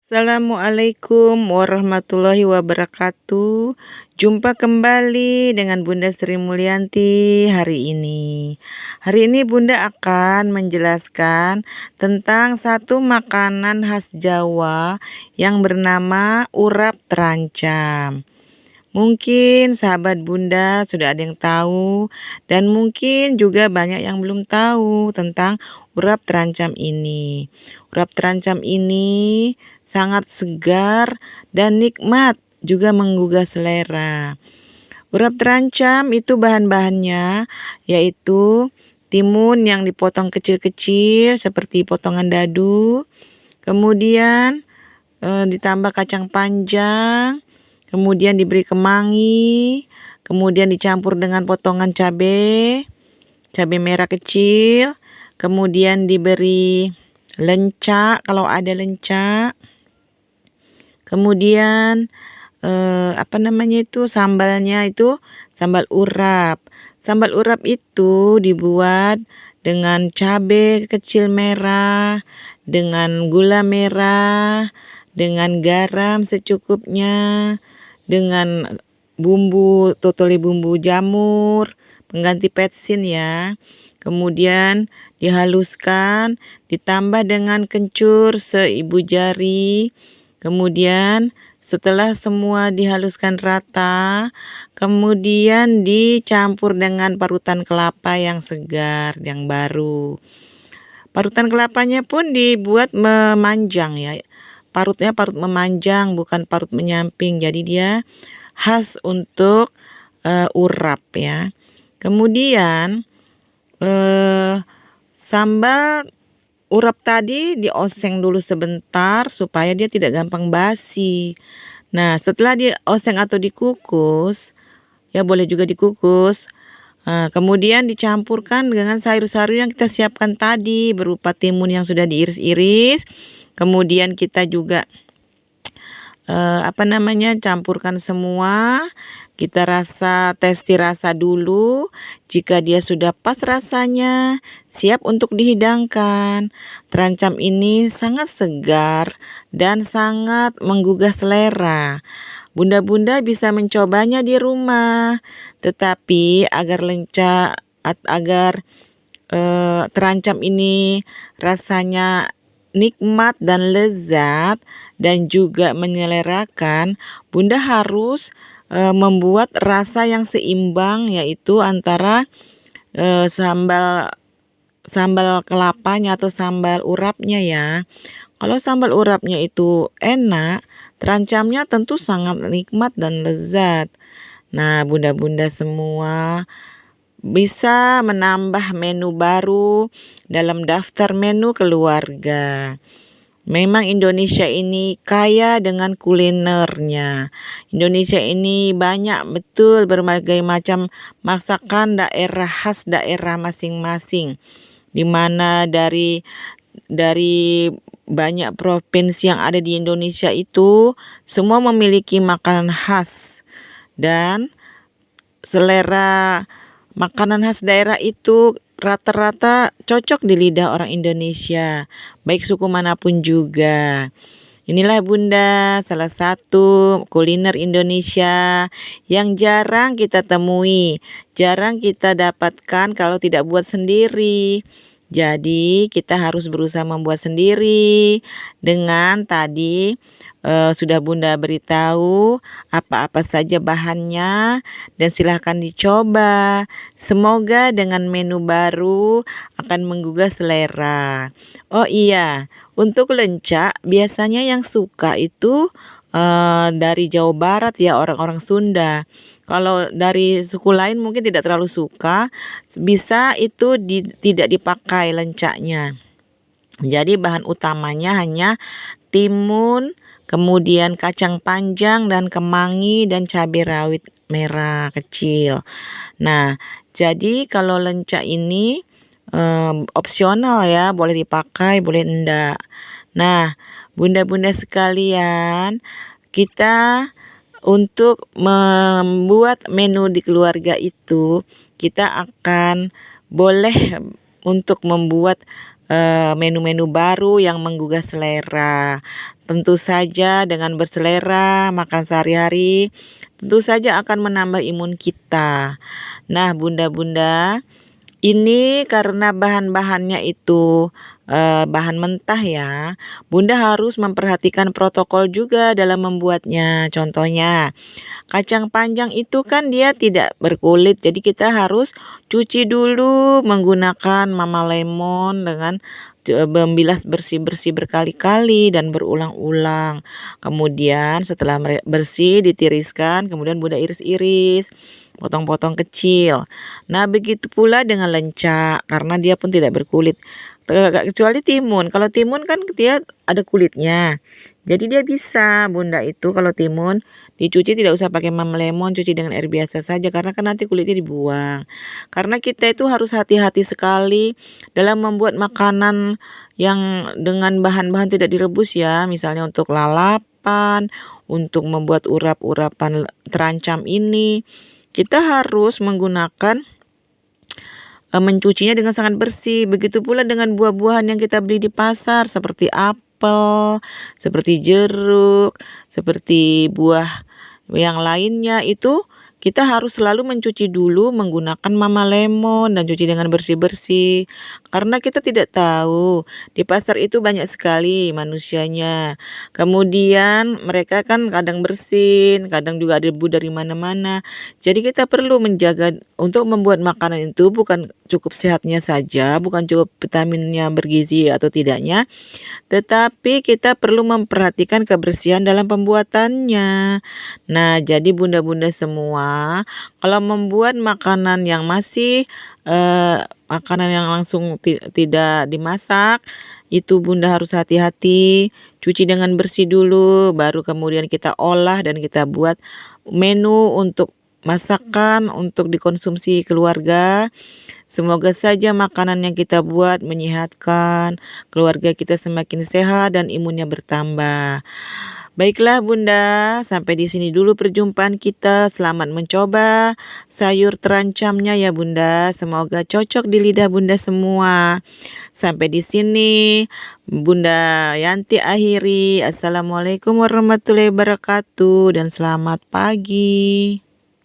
Assalamualaikum warahmatullahi wabarakatuh. Jumpa kembali dengan Bunda Sri Mulyanti hari ini. Hari ini Bunda akan menjelaskan tentang satu makanan khas Jawa yang bernama urap terancam. Mungkin sahabat Bunda sudah ada yang tahu dan mungkin juga banyak yang belum tahu tentang urap terancam ini. Urap terancam ini sangat segar dan nikmat, juga menggugah selera. Urap terancam itu bahan-bahannya yaitu timun yang dipotong kecil-kecil seperti potongan dadu, kemudian ditambah kacang panjang, kemudian diberi kemangi, kemudian dicampur dengan potongan cabai merah kecil, kemudian diberi lenca kalau ada lenca, kemudian sambalnya itu sambal urap. Sambal urap itu dibuat dengan cabai kecil merah, dengan gula merah, dengan garam secukupnya, dengan totoli bumbu jamur pengganti petsin ya. Kemudian dihaluskan, ditambah dengan kencur seibu jari. Kemudian setelah semua dihaluskan rata, kemudian dicampur dengan parutan kelapa yang segar, yang baru. Parutan kelapanya pun dibuat memanjang ya. Parutnya parut memanjang, bukan parut menyamping. Jadi dia khas untuk urap ya. Kemudian sambal urap tadi dioseng dulu sebentar supaya dia tidak gampang basi. Nah, setelah dioseng atau dikukus, ya boleh juga dikukus. Kemudian dicampurkan dengan sayur-sayur yang kita siapkan tadi berupa timun yang sudah diiris-iris. Kemudian kita juga campurkan semua. Kita testi rasa dulu. Jika dia sudah pas rasanya, siap untuk dihidangkan. Terancam ini sangat segar dan sangat menggugah selera. Bunda-bunda bisa mencobanya di rumah. Tetapi agar terancam ini rasanya nikmat dan lezat dan juga menyelerakan, Bunda harus membuat rasa yang seimbang, yaitu antara sambal kelapanya atau sambal urapnya ya. Kalau sambal urapnya itu enak, terancamnya tentu sangat nikmat dan lezat. Nah, bunda-bunda semua bisa menambah menu baru dalam daftar menu keluarga. Memang Indonesia ini kaya dengan kulinernya. Indonesia ini banyak betul berbagai macam masakan daerah khas daerah masing-masing. Di mana dari banyak provinsi yang ada di Indonesia itu semua memiliki makanan khas, dan selera makanan khas daerah itu rata-rata cocok di lidah orang Indonesia, baik suku manapun juga. Inilah Bunda salah satu kuliner Indonesia yang jarang kita temui, jarang kita dapatkan kalau tidak buat sendiri. Jadi kita harus berusaha membuat sendiri dengan tadi sudah Bunda beritahu apa-apa saja bahannya, dan silahkan dicoba. Semoga dengan menu baru akan menggugah selera. Oh iya, untuk lenca biasanya yang suka itu dari Jawa Barat ya, orang-orang Sunda. Kalau dari suku lain mungkin tidak terlalu suka, bisa itu tidak dipakai lencanya. Jadi bahan utamanya hanya timun, kemudian kacang panjang dan kemangi dan cabai rawit merah kecil. Nah, jadi kalau lenca ini opsional ya, boleh dipakai, boleh enggak. Nah, bunda-bunda sekalian, kita untuk membuat menu di keluarga itu, kita akan boleh untuk membuat menu-menu baru yang menggugah selera. Tentu saja dengan berselera makan sehari-hari, tentu saja akan menambah imun kita. Nah, bunda-bunda, ini karena bahan-bahannya itu bahan mentah ya, bunda harus memperhatikan protokol juga dalam membuatnya. Contohnya, kacang panjang itu kan dia tidak berkulit, jadi kita harus cuci dulu menggunakan Mama Lemon dengan membilas bersih-bersih berkali-kali dan berulang-ulang. Kemudian setelah bersih ditiriskan, kemudian bunda iris-iris, potong-potong kecil. Nah, begitu pula dengan lenca karena dia pun tidak berkulit. Kecuali timun. Kalau timun kan dia ada kulitnya. Jadi dia bisa bunda itu kalau timun dicuci tidak usah pakai Mama Lemon, cuci dengan air biasa saja karena kan nanti kulitnya dibuang. Karena kita itu harus hati-hati sekali dalam membuat makanan yang dengan bahan-bahan tidak direbus ya, misalnya untuk lalapan, untuk membuat urap-urapan terancam ini, kita harus menggunakan mencucinya dengan sangat bersih. Begitu pula dengan buah-buahan yang kita beli di pasar seperti apel, seperti jeruk, seperti buah yang lainnya itu kita harus selalu mencuci dulu menggunakan Mama Lemon dan cuci dengan bersih-bersih. Karena kita tidak tahu di pasar itu banyak sekali manusianya. Kemudian mereka kan kadang bersin, kadang juga ada debu dari mana-mana. Jadi kita perlu menjaga untuk membuat makanan itu bukan cukup sehatnya saja, bukan cukup vitaminnya bergizi atau tidaknya, tetapi kita perlu memperhatikan kebersihan dalam pembuatannya. Nah, jadi bunda-bunda semua, kalau membuat makanan yang masih makanan yang langsung tidak dimasak, itu bunda harus hati-hati, cuci dengan bersih dulu, baru kemudian kita olah dan kita buat menu untuk masakan untuk dikonsumsi keluarga. Semoga saja makanan yang kita buat menyehatkan, keluarga kita semakin sehat dan imunnya bertambah. Baiklah bunda, sampai di sini dulu perjumpaan kita. Selamat mencoba sayur terancamnya ya bunda. Semoga cocok di lidah bunda semua. Sampai di sini Bunda Yanti akhiri. Assalamualaikum warahmatullahi wabarakatuh dan selamat pagi.